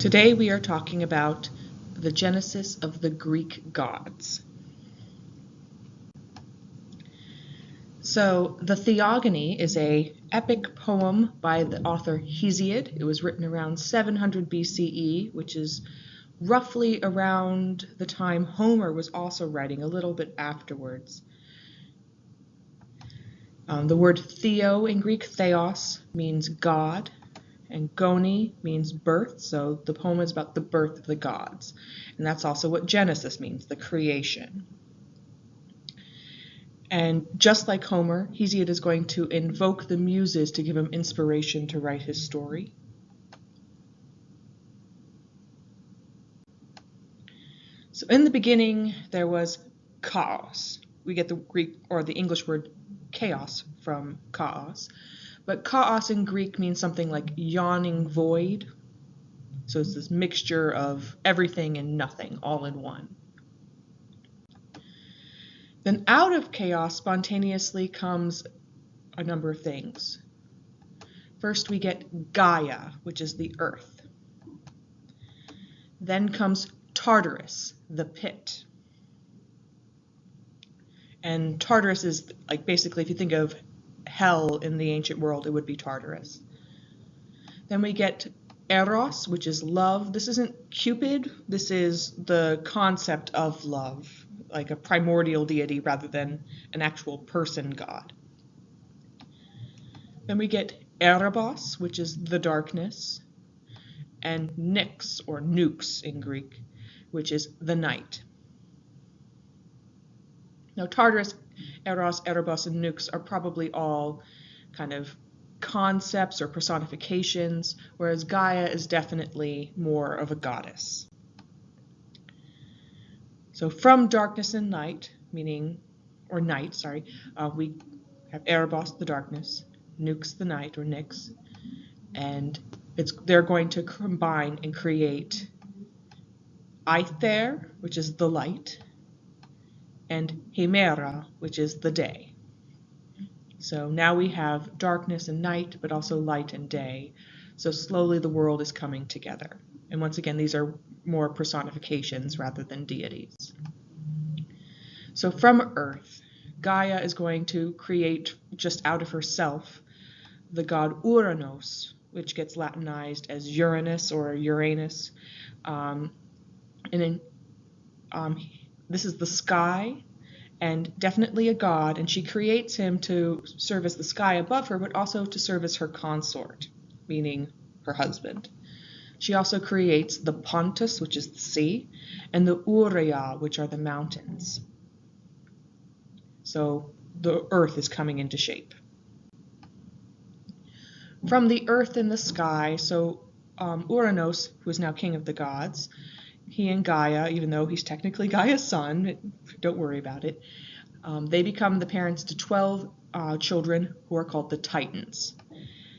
Today we are talking about the genesis of the Greek gods. So the Theogony is an epic poem by the author Hesiod. It was written around 700 BCE, which is roughly around the time Homer was also writing, a little bit afterwards. The word theo in Greek, theos, means God, and goni means birth, so the poem is about the birth of the gods. And that's also what Genesis means, the creation. And just like Homer, Hesiod is going to invoke the muses to give him inspiration to write his story. So in the beginning, there was chaos. We get the Greek or the English word chaos from chaos. But chaos in Greek means something like yawning void. So it's this mixture of everything and nothing all in one. Then out of chaos spontaneously comes a number of things. First we get Gaia, which is the earth. Then comes Tartarus, the pit. And Tartarus is like basically, if you think of hell in the ancient world, it would be Tartarus. Then we get Eros, which is love. This isn't Cupid, this is the concept of love, like a primordial deity rather than an actual person god. Then we get Erebos, which is the darkness, and Nyx, or Nux in Greek, which is the night. Now Tartarus, Eros, Erebos, and Nux are probably all kind of concepts or personifications, whereas Gaia is definitely more of a goddess. So from darkness and night, we have Erebos, the darkness, Nux, the night, or Nyx, and they're going to combine and create Aether, which is the light, and Hemera, which is the day. So now we have darkness and night, but also light and day. So slowly the world is coming together. And once again, these are more personifications rather than deities. So from Earth, Gaia is going to create, just out of herself, the god Uranos, which gets Latinized as Uranus or Uranus. This is the sky, and definitely a god, and she creates him to serve as the sky above her, but also to serve as her consort, meaning her husband. She also creates the Pontus, which is the sea, and the Uria, which are the mountains. So the earth is coming into shape. From the earth and the sky, so Uranos, who is now king of the gods, he and Gaia, even though he's technically Gaia's son, don't worry about it, they become the parents to 12 children who are called the Titans.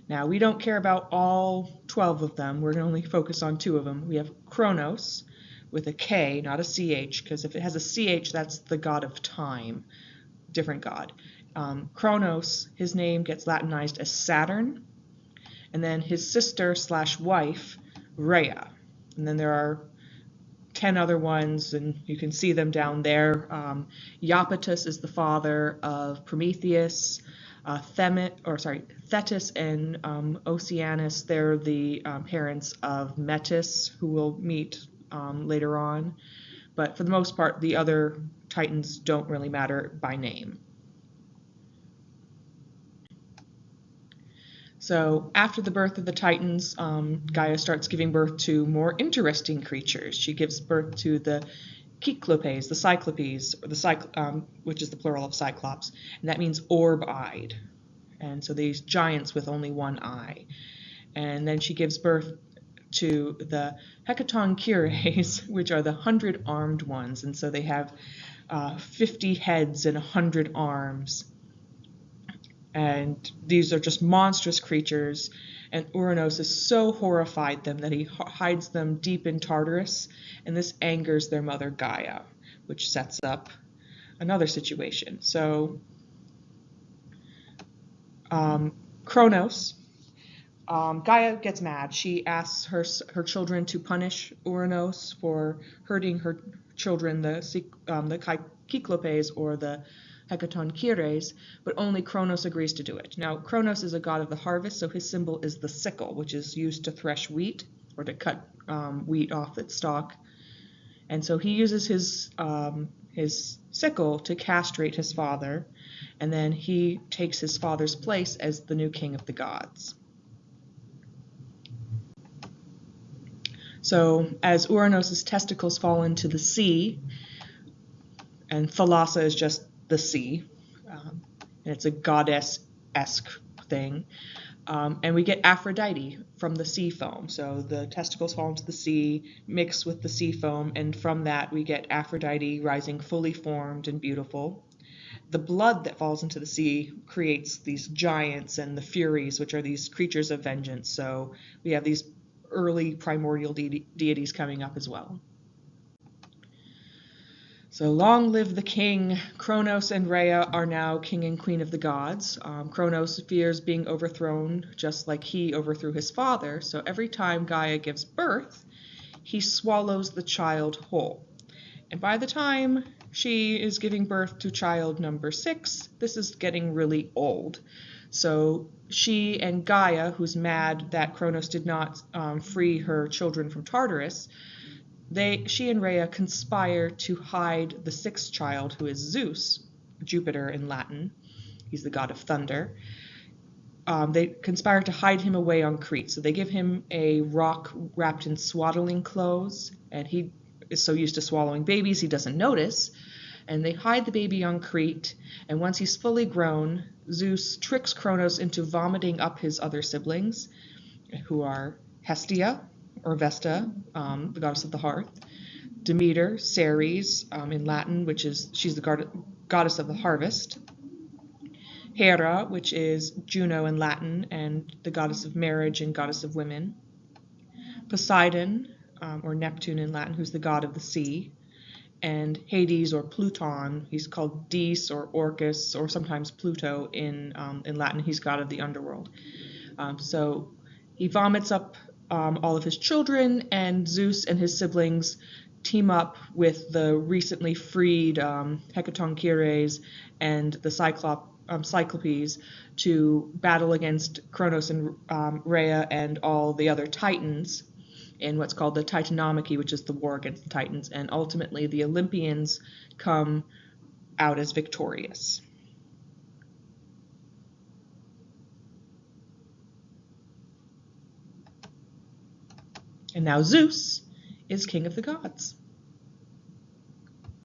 Now, we don't care about all 12 of them. We're going to only focus on 2 of them. We have Kronos with a K, not a CH, because if it has a CH, that's the god of time, different god. Kronos, his name gets Latinized as Saturn, and then his sister/wife, Rhea. And then there are 10 other ones, and you can see them down there. Iapetus is the father of Prometheus. Thetis and Oceanus, they're the parents of Metis, who we'll meet later on. But for the most part, the other Titans don't really matter by name. So after the birth of the Titans, Gaia starts giving birth to more interesting creatures. She gives birth to the Kyklopes, the Cyclopes, or which is the plural of Cyclops, and that means orb-eyed. And so these giants with only one eye. And then she gives birth to the Hecatonchires, which are the 100-armed ones, and so they have 50 heads and 100 arms. And these are just monstrous creatures, and Uranos is so horrified them that he hides them deep in Tartarus, and this angers their mother Gaia, which sets up another situation. So Kronos Gaia gets mad. She asks her children to punish Uranos for hurting her children, the Kyklopes or the Hekatonchires, but only Kronos agrees to do it. Now, Kronos is a god of the harvest, so his symbol is the sickle, which is used to thresh wheat or to cut wheat off its stalk. And so he uses his sickle to castrate his father, and then he takes his father's place as the new king of the gods. So as Uranos' testicles fall into the sea, and Thalassa is just the sea, and it's a goddess-esque thing, and we get Aphrodite from the sea foam. So the testicles fall into the sea, mix with the sea foam, and from that we get Aphrodite rising fully formed and beautiful. The blood that falls into the sea creates these giants and the Furies, which are these creatures of vengeance. So we have these early primordial deities coming up as well. So long live the king. Kronos and Rhea are now king and queen of the gods. Kronos fears being overthrown just like he overthrew his father. So every time Gaia gives birth, he swallows the child whole. And by the time she is giving birth to child number 6, this is getting really old. So she and Gaia, who's mad that Kronos did not free her children from Tartarus, she and Rhea conspire to hide the 6th child, who is Zeus, Jupiter in Latin. He's the god of thunder. They conspire to hide him away on Crete. So they give him a rock wrapped in swaddling clothes, and he is so used to swallowing babies he doesn't notice. And they hide the baby on Crete, and once he's fully grown, Zeus tricks Kronos into vomiting up his other siblings, who are Hestia, or Vesta, the goddess of the hearth, Demeter, Ceres, in Latin, she's the goddess of the harvest, Hera, which is Juno in Latin, and the goddess of marriage and goddess of women, Poseidon, or Neptune in Latin, who's the god of the sea, and Hades or Pluton, he's called Dis or Orcus, or sometimes Pluto in Latin, he's god of the underworld. So he vomits up all of his children, and Zeus and his siblings team up with the recently freed Hekatonchires and the Cyclopes to battle against Kronos and Rhea and all the other Titans in what's called the Titanomachy, which is the war against the Titans, and ultimately the Olympians come out as victorious. And now Zeus is king of the gods.